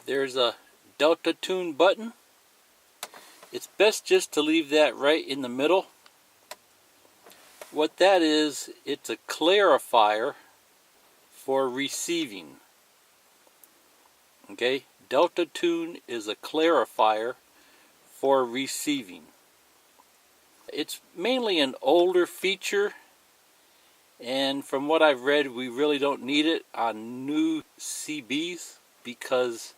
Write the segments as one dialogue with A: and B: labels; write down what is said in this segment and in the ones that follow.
A: there's a Delta Tune button. It's best just to leave that right in the middle. What that is, it's a clarifier for receiving. Okay, Delta Tune is a clarifier for receiving. It's mainly an older feature, and from what I've read, we really don't need it on new CBs because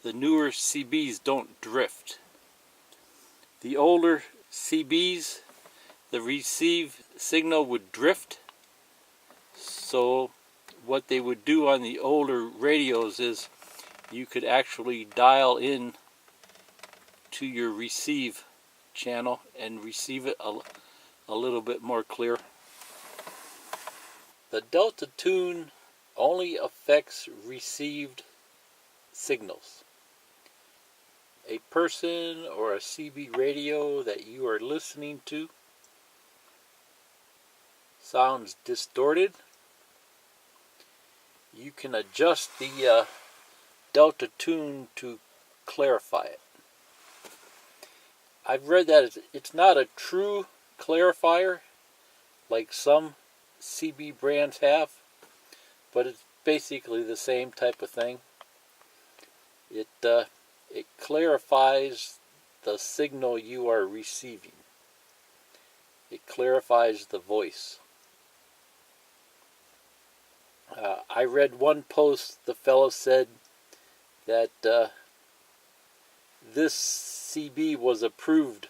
A: the newer CBs don't drift. The older CBs, the receive signal would drift. So what they would do on the older radios is you could actually dial in to your receive channel and receive it a little bit more clear. The Delta Tune only affects received signals. A person or a CB radio that you are listening to sounds distorted, you can adjust the Delta Tune to clarify it. I've read that it's not a true clarifier like some CB brands have, but it's basically the same type of thing. It clarifies the signal you are receiving. It clarifies the voice. I read one post, the fellow said that this CB was approved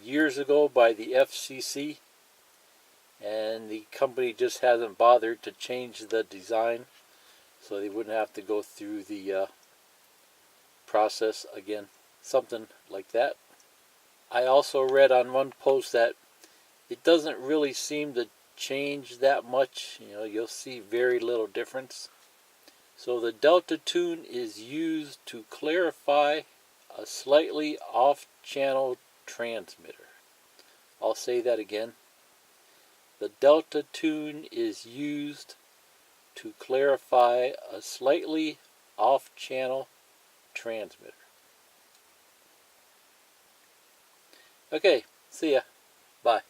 A: years ago by the FCC, and the company just hasn't bothered to change the design, so they wouldn't have to go through the process again. Something like that. I also read on one post that it doesn't really seem to change that much. You'll see very little difference. So the Delta Tune is used to clarify a slightly off-channel transmitter. I'll say that again. The Delta Tune is used to clarify a slightly off-channel transmitter. Okay, see ya. Bye.